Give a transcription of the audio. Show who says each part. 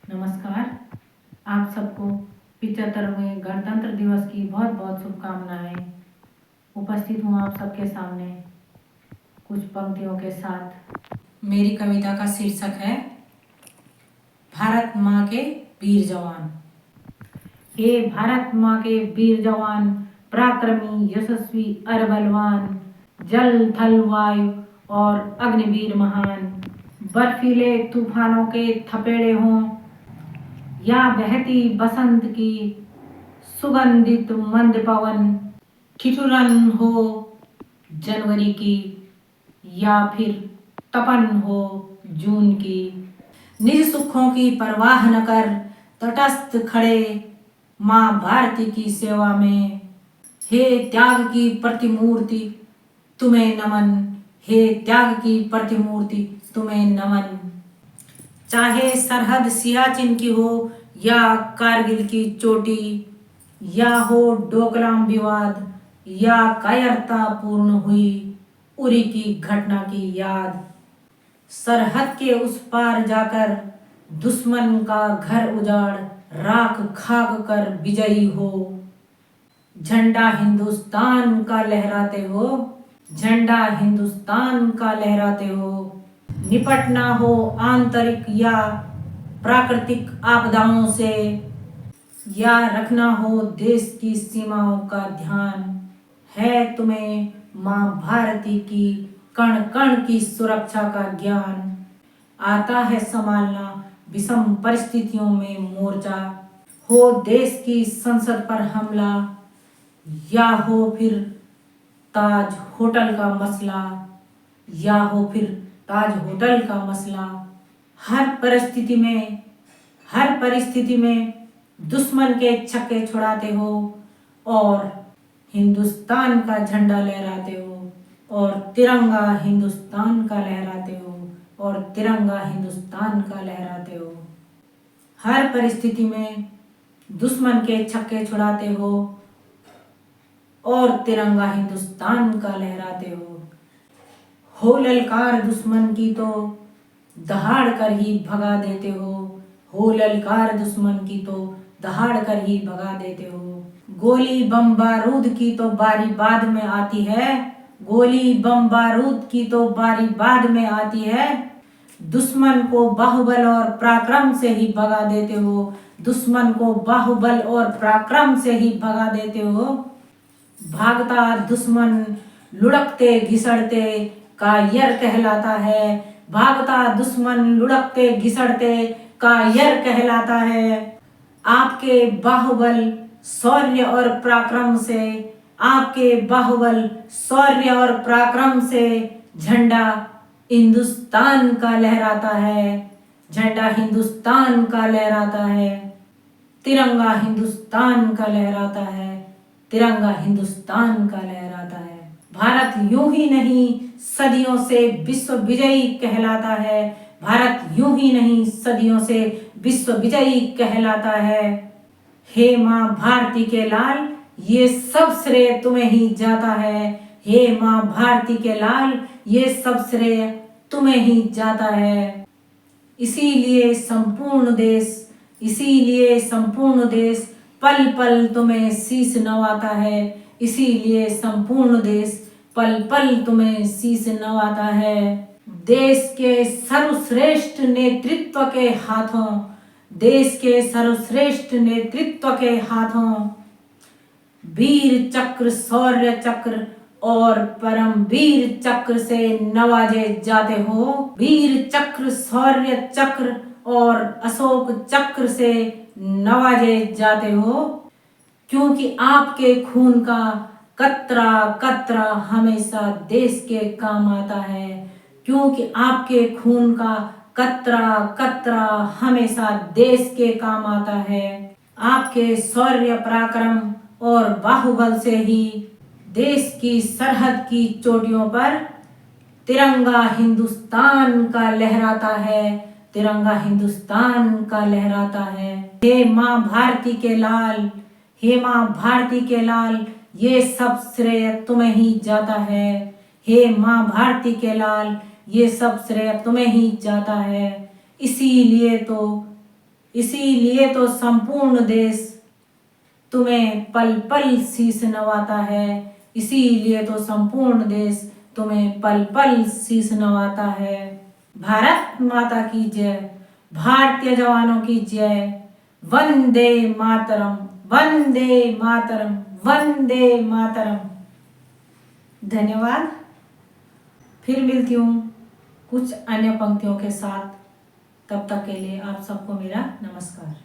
Speaker 1: नमस्कार। आप सबको 75वें गणतंत्र दिवस की बहुत बहुत शुभकामनाएं। उपस्थित हूँ आप सबके सामने कुछ पंक्तियों के साथ। मेरी कविता का शीर्षक है भारत माँ के वीर जवान। हे भारत माँ के वीर जवान, पराक्रमी यशस्वी अर बलवान, जल थल वायु और अग्निवीर महान, बर्फीले तूफानों के थपेड़े हों या बहती बसंत की सुगंधित मंद पवन, ठिठुरन हो जनवरी की या फिर तपन हो जून की, निज सुखों की परवाह न कर तटस्थ खड़े माँ भारती की सेवा में। हे त्याग की प्रतिमूर्ति तुम्हें नमन, हे त्याग की प्रतिमूर्ति तुम्हें नमन। चाहे सरहद सियाचिन की हो या कारगिल की चोटी, या हो डोकलाम विवाद या कायरता पूर्ण हुई उरी की घटना की याद, सरहद के उस पार जाकर दुश्मन का घर उजाड़ राख खाक कर विजयी हो, झंडा हिंदुस्तान का लहराते हो, झंडा हिंदुस्तान का लहराते हो। निपटना हो आंतरिक या प्राकृतिक आपदाओं से, या रखना हो देश की सीमाओं का ध्यान, है तुम्हें माँ भारती की कण कण की सुरक्षा का ज्ञान। आता है संभालना विषम परिस्थितियों में मोर्चा, हो देश की संसद पर हमला या हो फिर ताज होटल का मसला, या हो फिर ताज होटल का मसला। हर परिस्थिति में दुश्मन के छक्के छुड़ाते हो और हिंदुस्तान का झंडा लहराते हो, और तिरंगा हिंदुस्तान का लहराते हो, और तिरंगा हिंदुस्तान का लहराते हो। हर परिस्थिति में दुश्मन के छक्के छुड़ाते हो और तिरंगा हिंदुस्तान का लहराते हो ललकार दुश्मन की तो दहाड़ कर ही भगा देते हो ललकार दुश्मन की तो दहाड़ कर ही भगा देते हो। गोली बम बारूद की तो बारी बाद में आती है, गोली बम बारूद की तो बारी बाद में आती है, दुश्मन को बाहुबल और पराक्रम से ही भगा देते हो, दुश्मन को बाहुबल और पराक्रम से ही भगा देते हो। भागता दुश्मन लुढ़कते घिसड़ते कायर कहलाता है, भागता दुश्मन लुढ़कते घिसड़ते कायर कहलाता है। आपके बाहुबल शौर्य और पराक्रम से, आपके बाहुबल शौर्य और पराक्रम से झंडा हिंदुस्तान का लहराता है, झंडा हिंदुस्तान का लहराता है, तिरंगा हिंदुस्तान का लहराता है, तिरंगा हिंदुस्तान का लहराता है। भारत यूं ही नहीं सदियों से विश्व विजयी कहलाता है, भारत यूं ही नहीं सदियों से विश्व विजयी कहलाता है। हे माँ भारती के लाल, ये सब श्रेय तुम्हें ही जाता है, हे माँ भारती के लाल, ये सब श्रेय तुम्हें ही जाता है। इसीलिए संपूर्ण देश पल पल तुम्हें शीश नवाता है, इसीलिए संपूर्ण देश पल पल तुम्हें शीश नवाता है। देश के सर्वश्रेष्ठ नेतृत्व के हाथों, देश के सर्वश्रेष्ठ नेतृत्व के हाथों वीर चक्र शौर्य चक्र और परम वीर चक्र से नवाजे जाते हो, वीर चक्र शौर्य चक्र और अशोक चक्र से नवाजे जाते हो। क्योंकि आपके खून का कतरा कतरा हमेशा देश के काम आता है, क्योंकि आपके खून का कतरा कतरा हमेशा देश के काम आता है। आपके शौर्य पराक्रम और बाहुबल से ही देश की सरहद की चोटियों पर तिरंगा हिंदुस्तान का लहराता है, तिरंगा हिंदुस्तान का लहराता है। हे माँ भारती के लाल, हे माँ भारती के लाल, ये सब श्रेय तुम्हें ही जाता है, हे माँ भारती के लाल, ये सब श्रेय तुम्हें ही जाता है। इसीलिए तो संपूर्ण देश तुम्हें पल पल शीश नवाता है। इसीलिए तो संपूर्ण देश तुम्हें पल पल शीश नवाता है। भारत माता की जय, भारतीय जवानों की जय। वंदे मातरम, वंदे मातरम, वंदे मातरम। धन्यवाद। फिर मिलती हूँ कुछ अन्य पंक्तियों के साथ। तब तक के लिए आप सबको मेरा नमस्कार।